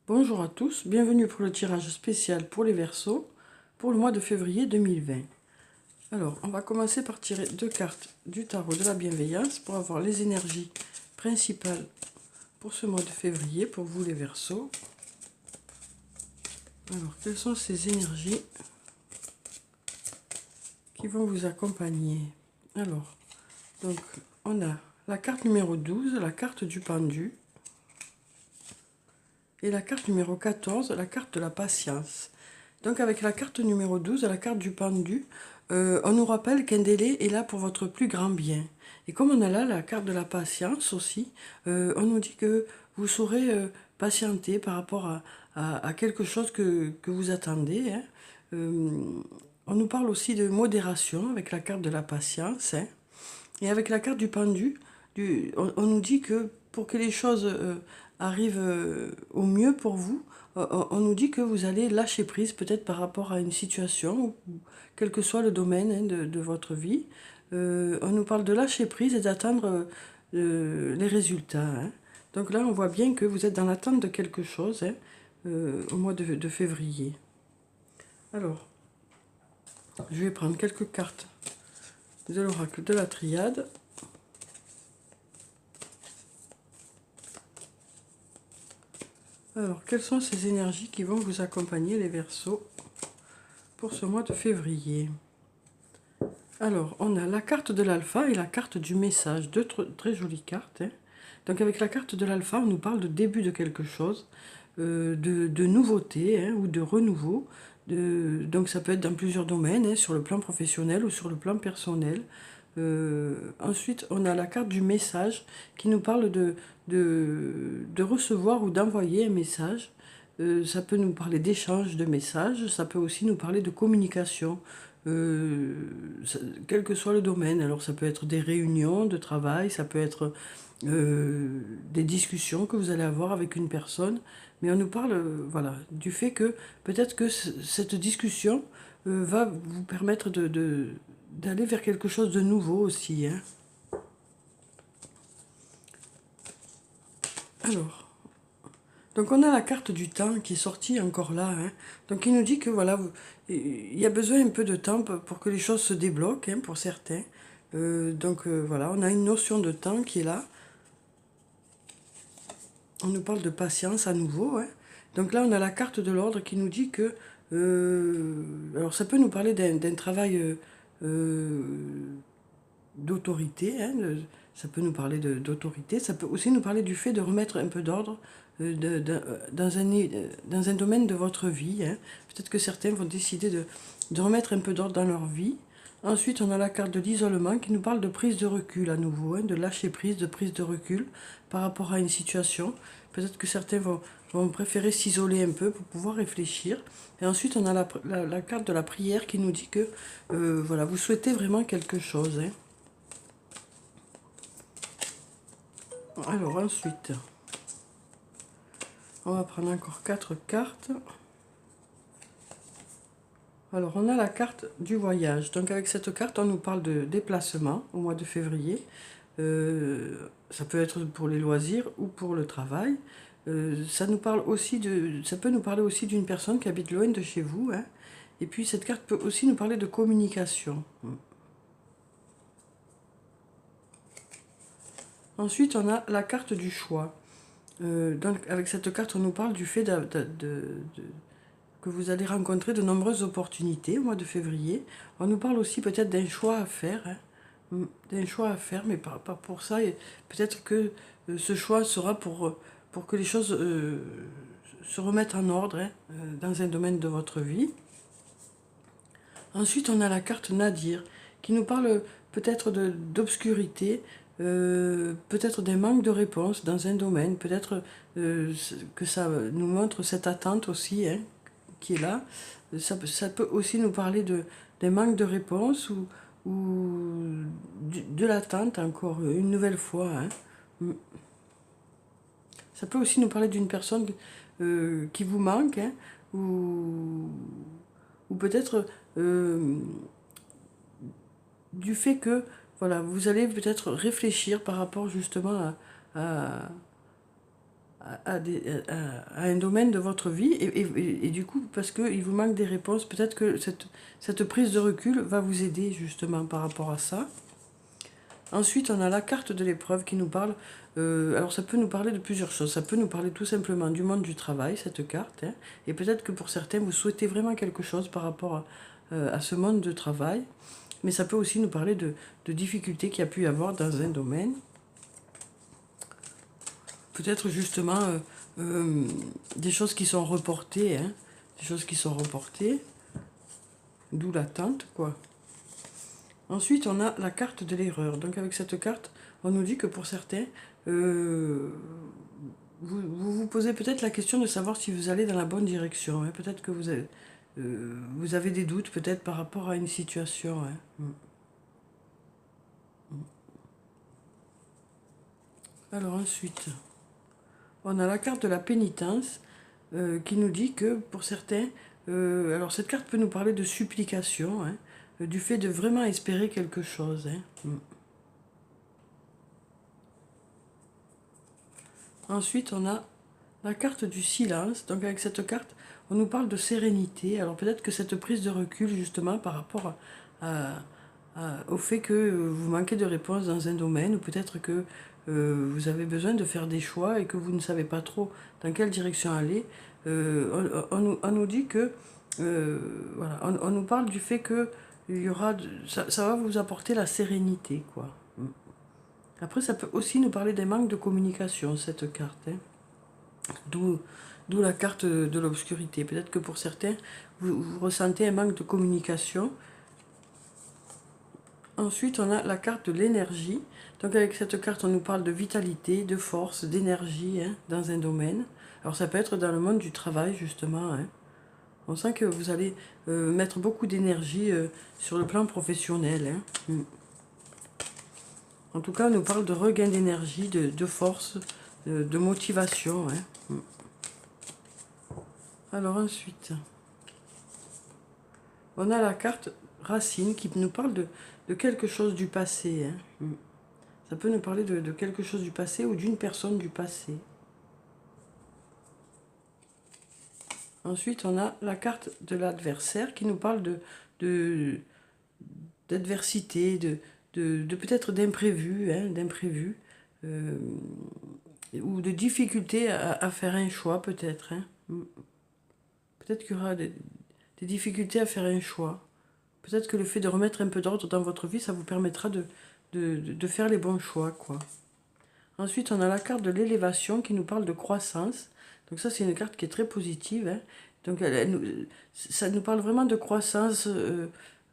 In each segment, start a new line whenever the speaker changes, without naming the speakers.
Bonjour à tous, bienvenue pour le tirage spécial pour les Verseaux pour le mois de février 2020. Alors, on va commencer par tirer deux cartes du tarot de la bienveillance pour avoir les énergies principales pour ce mois de février, pour vous les Verseaux. Alors, quelles sont ces énergies qui vont vous accompagner? Alors, donc, on a la carte numéro 12, la carte du pendu, et la carte numéro 14, la carte de la patience. Donc avec la carte numéro 12, la carte du pendu, on nous rappelle qu'un délai est là pour votre plus grand bien. Et comme on a là la carte de la patience aussi, on nous dit que vous saurez patienter par rapport à quelque chose que vous attendez, hein. Euh, on nous parle aussi de modération avec la carte de la patience, hein. Et avec la carte du pendu, on nous dit que pour que les choses arrivent au mieux pour vous, on nous dit que vous allez lâcher prise peut-être par rapport à une situation, ou quel que soit le domaine hein, de votre vie. On nous parle de lâcher prise et d'attendre les résultats, hein. Donc là, on voit bien que vous êtes dans l'attente de quelque chose hein, au mois de février. Alors, je vais prendre quelques cartes de l'oracle de la triade. Alors, quelles sont ces énergies qui vont vous accompagner, les Verseaux, pour ce mois de février? Alors, on a la carte de l'alpha et la carte du message, deux très jolies cartes, hein. Donc, avec la carte de l'alpha, on nous parle de début de quelque chose, de nouveauté hein, ou de renouveau. Donc, ça peut être dans plusieurs domaines, hein, sur le plan professionnel ou sur le plan personnel. Ensuite, on a la carte du message qui nous parle de recevoir ou d'envoyer un message. Ça peut nous parler d'échange de messages, ça peut aussi nous parler de communication, euh, quel que soit le domaine. Alors ça peut être des réunions de travail, ça peut être des discussions que vous allez avoir avec une personne, mais on nous parle voilà, du fait que peut-être que cette discussion va vous permettre d'aller vers quelque chose de nouveau aussi, hein. Alors, donc on a la carte du temps qui est sortie encore là, hein. Donc il nous dit que voilà, il y a besoin un peu de temps pour que les choses se débloquent, hein, pour certains. Voilà, on a une notion de temps qui est là. On nous parle de patience à nouveau, hein. Donc là, on a la carte de l'ordre qui nous dit que... alors ça peut nous parler d'un travail d'autorité, hein, ça peut nous parler d'autorité, ça peut aussi nous parler du fait de remettre un peu d'ordre dans un domaine de votre vie, hein. Peut-être que certains vont décider de remettre un peu d'ordre dans leur vie. Ensuite, on a la carte de l'isolement qui nous parle de prise de recul à nouveau, hein, de lâcher prise, de prise de recul par rapport à une situation. Peut-être que certains vont préférer s'isoler un peu pour pouvoir réfléchir. Et ensuite, on a la carte de la prière qui nous dit que voilà, vous souhaitez vraiment quelque chose, hein. Alors ensuite, on va prendre encore 4 cartes. Alors on a la carte du voyage. Donc avec cette carte, on nous parle de déplacement au mois de février. Ça peut être pour les loisirs ou pour le travail. Ça peut nous parler aussi d'une personne qui habite loin de chez vous, hein. Et puis cette carte peut aussi nous parler de communication. Ensuite, on a la carte du choix. Donc, avec cette carte, on nous parle du fait que vous allez rencontrer de nombreuses opportunités au mois de février. On nous parle aussi peut-être d'un choix à faire, hein. D'un choix à faire, mais pas pour ça. Et peut-être que ce choix sera pour que les choses se remettent en ordre hein, dans un domaine de votre vie. Ensuite, on a la carte Nadir, qui nous parle peut-être d'obscurité, peut-être d'un manque de réponse dans un domaine, peut-être que ça nous montre cette attente aussi, hein, qui est là. Ça peut aussi nous parler d'un manque de réponse ou de l'attente encore une nouvelle fois, hein. Ça peut aussi nous parler d'une personne qui vous manque, hein, ou peut-être du fait que voilà, vous allez peut-être réfléchir par rapport justement à un domaine de votre vie, et du coup, parce qu'il vous manque des réponses, peut-être que cette prise de recul va vous aider justement par rapport à ça. Ensuite, on a la carte de l'épreuve qui nous parle, alors ça peut nous parler de plusieurs choses, ça peut nous parler tout simplement du monde du travail, cette carte, hein, et peut-être que pour certains, vous souhaitez vraiment quelque chose par rapport à ce monde de travail, mais ça peut aussi nous parler de difficultés qu'il y a pu y avoir dans un domaine. Peut-être justement des choses qui sont reportées, hein, des choses qui sont reportées, d'où l'attente, quoi. Ensuite, on a la carte de l'erreur. Donc avec cette carte, on nous dit que pour certains, vous posez peut-être la question de savoir si vous allez dans la bonne direction, hein. Peut-être que vous avez des doutes peut-être par rapport à une situation, hein. Alors ensuite, on a la carte de la pénitence qui nous dit que pour certains, alors cette carte peut nous parler de supplication, hein, du fait de vraiment espérer quelque chose, hein. Ensuite, on a la carte du silence. Donc avec cette carte, on nous parle de sérénité. Alors peut-être que cette prise de recul, justement, par rapport au fait que vous manquez de réponse dans un domaine, ou peut-être que vous avez besoin de faire des choix et que vous ne savez pas trop dans quelle direction aller, on nous dit que, voilà, on nous parle du fait que il y aura ça va vous apporter la sérénité, quoi. Après, ça peut aussi nous parler des manques de communication, cette carte, hein. D'où, d'où la carte de l'obscurité. Peut-être que pour certains, vous ressentez un manque de communication. Ensuite, on a la carte de l'énergie. Donc avec cette carte, on nous parle de vitalité, de force, d'énergie, hein, dans un domaine. Alors ça peut être dans le monde du travail, justement, hein. On sent que vous allez mettre beaucoup d'énergie sur le plan professionnel, hein. En tout cas, on nous parle de regain d'énergie, de force, de motivation, hein. Alors ensuite, on a la carte racine qui nous parle de quelque chose du passé, hein. Ça peut nous parler de quelque chose du passé ou d'une personne du passé. Ensuite, on a la carte de l'adversaire qui nous parle d'adversité, de peut-être d'imprévu, hein, d'imprévu, ou de difficulté à faire un choix, peut-être, hein. Peut-être qu'il y aura des difficultés à faire un choix. Peut-être que le fait de remettre un peu d'ordre dans votre vie, ça vous permettra de faire les bons choix, quoi. Ensuite, on a la carte de l'élévation qui nous parle de croissance. Donc ça, c'est une carte qui est très positive, hein. Donc ça nous parle vraiment de croissance,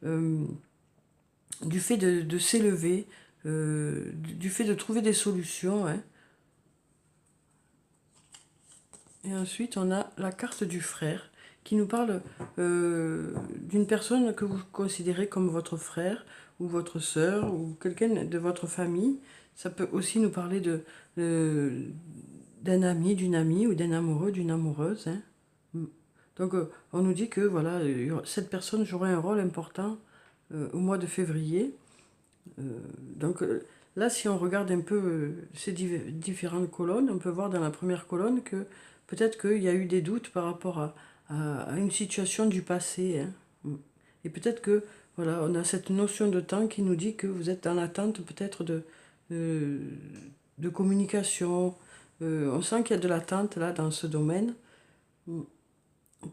du fait de s'élever, du fait de trouver des solutions, hein. Et ensuite, on a la carte du frère qui nous parle d'une personne que vous considérez comme votre frère ou votre sœur ou quelqu'un de votre famille. Ça peut aussi nous parler d'un ami, d'une amie ou d'un amoureux, d'une amoureuse, hein. Donc, on nous dit que voilà, cette personne jouera un rôle important au mois de février. Donc là, si on regarde un peu ces différentes colonnes, on peut voir dans la première colonne que peut-être qu'il y a eu des doutes par rapport à une situation du passé, hein. Et peut-être que voilà, on a cette notion de temps qui nous dit que vous êtes dans l'attente peut-être de, de communication. On sent qu'il y a de l'attente là dans ce domaine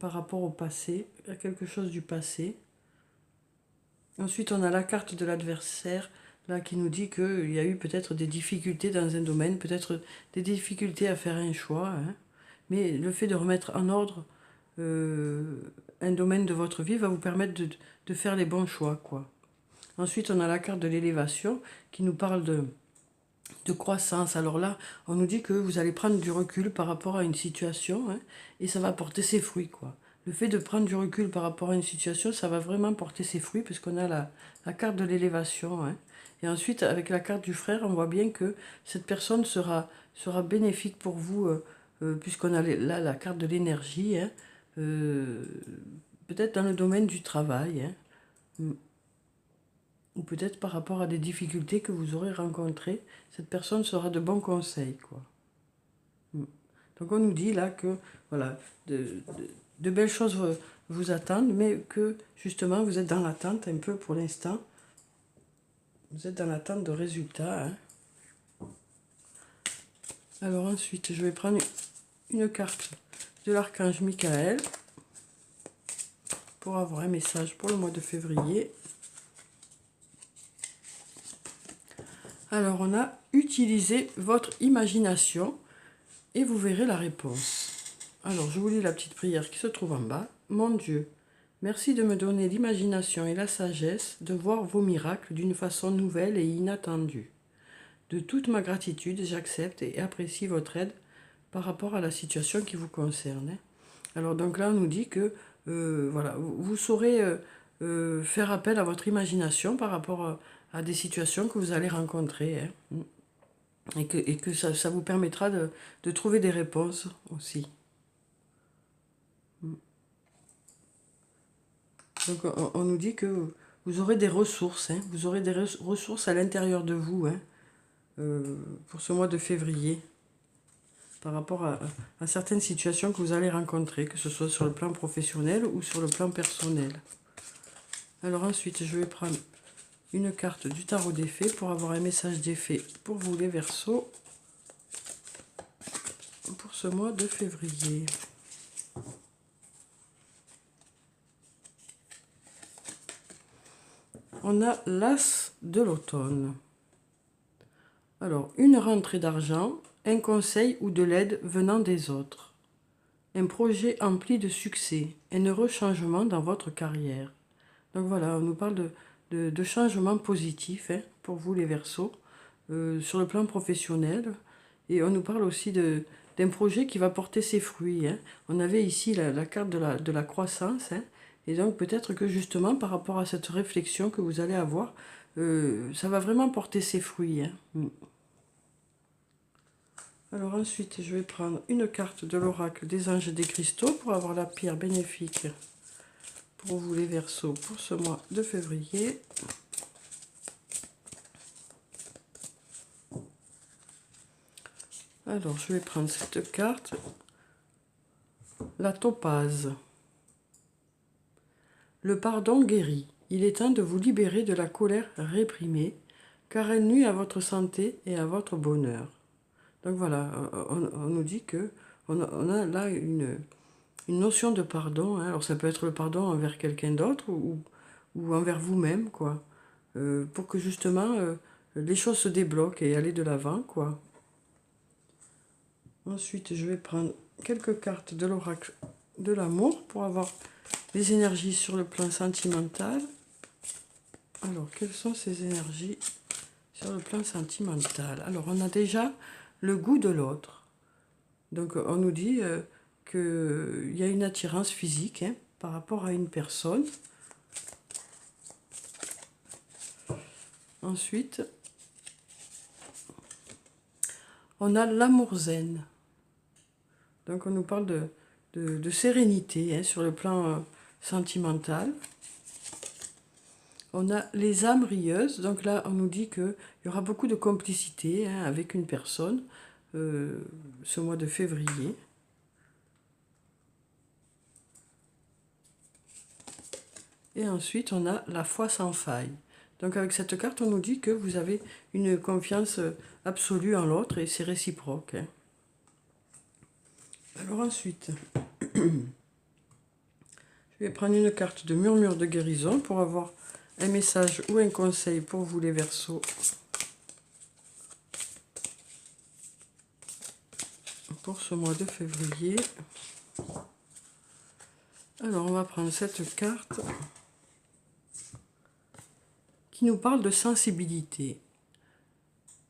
par rapport au passé, à quelque chose du passé. Ensuite, on a la carte de l'adversaire, là, qui nous dit qu'il y a eu peut-être des difficultés dans un domaine, peut-être des difficultés à faire un choix, hein. Mais le fait de remettre en ordre un domaine de votre vie va vous permettre de faire les bons choix, quoi. Ensuite, on a la carte de l'élévation qui nous parle de croissance. Alors là, on nous dit que vous allez prendre du recul par rapport à une situation, hein, et ça va porter ses fruits, quoi. Le fait de prendre du recul par rapport à une situation, ça va vraiment porter ses fruits puisqu'on a la carte de l'élévation, hein. Et ensuite, avec la carte du frère, on voit bien que cette personne sera bénéfique pour vous, puisqu'on a là la carte de l'énergie, hein, peut-être dans le domaine du travail, hein. Ou peut-être par rapport à des difficultés que vous aurez rencontrées, cette personne sera de bons conseils, quoi. Donc on nous dit là que voilà, de belles choses vous attendent, mais que justement vous êtes dans l'attente un peu pour l'instant. Vous êtes dans l'attente de résultats. Hein. Alors ensuite, je vais prendre une carte de l'archange Michael pour avoir un message pour le mois de février. Alors on a utilisé votre imagination et vous verrez la réponse. Alors je vous lis la petite prière qui se trouve en bas. Mon Dieu, merci de me donner l'imagination et la sagesse de voir vos miracles d'une façon nouvelle et inattendue. De toute ma gratitude, j'accepte et apprécie votre aide par rapport à la situation qui vous concerne. Alors donc là, on nous dit que voilà, vous saurez faire appel à votre imagination par rapport à des situations que vous allez rencontrer. Hein, et que ça vous permettra de trouver des réponses aussi. Donc on nous dit que vous aurez des ressources, hein, vous aurez des ressources à l'intérieur de vous hein, pour ce mois de février, par rapport à certaines situations que vous allez rencontrer, que ce soit sur le plan professionnel ou sur le plan personnel. Alors ensuite, je vais prendre une carte du tarot des fées pour avoir un message des fées pour vous les Verseaux pour ce mois de février. On a l'As de l'automne. Alors, une rentrée d'argent, un conseil ou de l'aide venant des autres. Un projet empli de succès, un heureux changement dans votre carrière. Donc voilà, on nous parle de changements positifs hein, pour vous les Verseaux, sur le plan professionnel. Et on nous parle aussi d'un projet qui va porter ses fruits. Hein. On avait ici la carte de la croissance. Hein. Et donc peut-être que justement par rapport à cette réflexion que vous allez avoir, ça va vraiment porter ses fruits. Hein. Alors ensuite, je vais prendre une carte de l'oracle des anges et des cristaux pour avoir la pierre bénéfique pour vous les Verseaux pour ce mois de février. Alors, je vais prendre cette carte, la topaze. Le pardon guérit. Il est temps de vous libérer de la colère réprimée, car elle nuit à votre santé et à votre bonheur. Donc voilà, on nous dit que on a là une notion de pardon. Hein. Alors ça peut être le pardon envers quelqu'un d'autre ou envers vous-même, quoi. Pour que justement les choses se débloquent et aller de l'avant, quoi. Ensuite, je vais prendre quelques cartes de l'oracle de l'amour pour avoir les énergies sur le plan sentimental. Alors, quelles sont ces énergies sur le plan sentimental? Alors, on a déjà le goût de l'autre. Donc, on nous dit qu'il y a une attirance physique hein, par rapport à une personne. Ensuite, on a l'amour zen. Donc, on nous parle de sérénité hein, sur le plan sentimental. On a les âmes rieuses. Donc là, on nous dit qu'il y aura beaucoup de complicité hein, avec une personne ce mois de février. Et ensuite, on a la foi sans faille. Donc avec cette carte, on nous dit que vous avez une confiance absolue en l'autre et c'est réciproque. Hein. Alors ensuite, je vais prendre une carte de murmure de guérison pour avoir un message ou un conseil pour vous les Verseaux. Pour ce mois de février. Alors on va prendre cette carte qui nous parle de sensibilité.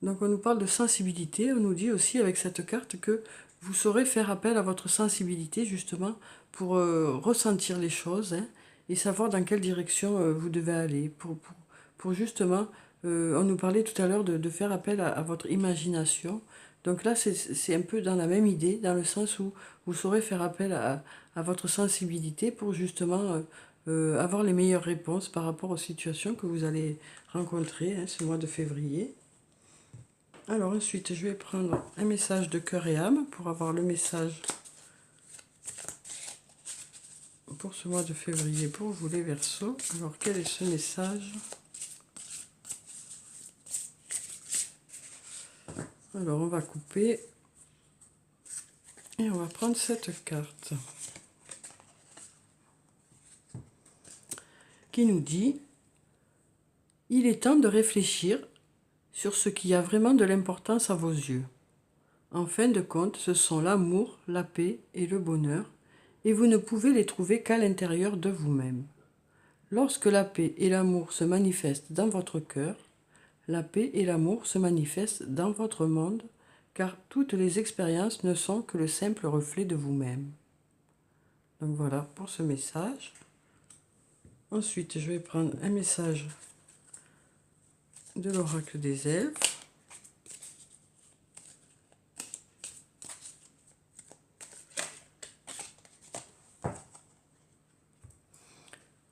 Donc on nous parle de sensibilité, on nous dit aussi avec cette carte que vous saurez faire appel à votre sensibilité justement pour ressentir les choses hein, et savoir dans quelle direction vous devez aller. Pour justement, on nous parlait tout à l'heure de faire appel à votre imagination. Donc là, c'est un peu dans la même idée, dans le sens où vous saurez faire appel à votre sensibilité pour justement avoir les meilleures réponses par rapport aux situations que vous allez rencontrer hein, ce mois de février. Alors ensuite, je vais prendre un message de cœur et âme pour avoir le message pour ce mois de février pour vous les Verseaux. Alors quel est ce message? Alors on va couper et on va prendre cette carte qui nous dit: il est temps de réfléchir sur ce qui a vraiment de l'importance à vos yeux. En fin de compte, ce sont l'amour, la paix et le bonheur, et vous ne pouvez les trouver qu'à l'intérieur de vous-même. Lorsque la paix et l'amour se manifestent dans votre cœur, la paix et l'amour se manifestent dans votre monde, car toutes les expériences ne sont que le simple reflet de vous-même. Donc voilà pour ce message. Ensuite, je vais prendre un message de l'oracle des elfes.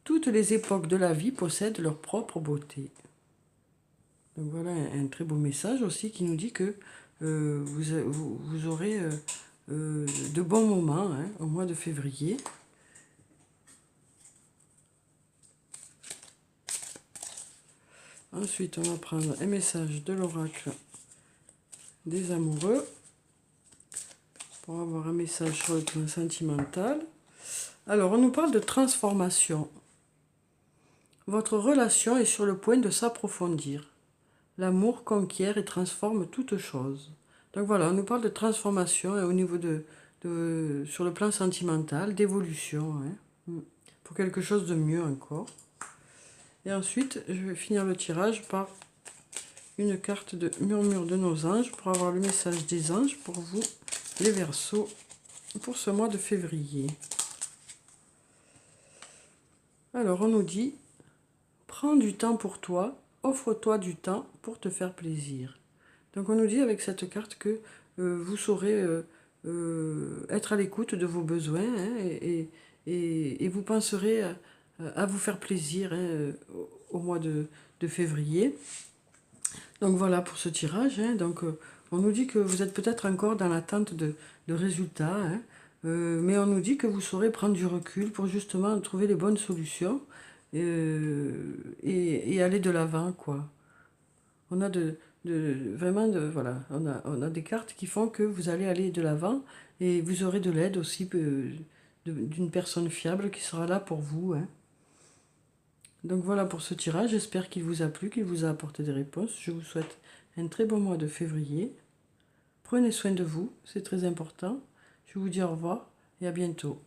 Toutes les époques de la vie possèdent leur propre beauté. Donc voilà un très beau message aussi qui nous dit que vous aurez de bons moments au mois de février. Ensuite, on va prendre un message de l'oracle des amoureux pour avoir un message sur le plan sentimental. Alors, on nous parle de transformation. Votre relation est sur le point de s'approfondir. L'amour conquiert et transforme toute chose. Donc voilà, on nous parle de transformation au niveau sur le plan sentimental, d'évolution, pour quelque chose de mieux encore. Et ensuite, je vais finir le tirage par une carte de murmure de nos anges pour avoir le message des anges pour vous, les Verseaux, pour ce mois de février. Alors, on nous dit: prends du temps pour toi, offre-toi du temps pour te faire plaisir. Donc, on nous dit avec cette carte que vous saurez être à l'écoute de vos besoins et vous penserez à vous faire plaisir au mois de février. Donc voilà pour ce tirage. Donc on nous dit que vous êtes peut-être encore dans l'attente de résultats, mais on nous dit que vous saurez prendre du recul pour justement trouver les bonnes solutions et aller de l'avant, quoi. On a voilà, on a des cartes qui font que vous allez aller de l'avant et vous aurez de l'aide aussi d'une personne fiable qui sera là pour vous. Donc voilà pour ce tirage, j'espère qu'il vous a plu, qu'il vous a apporté des réponses. Je vous souhaite un très bon mois de février. Prenez soin de vous, c'est très important. Je vous dis au revoir et à bientôt.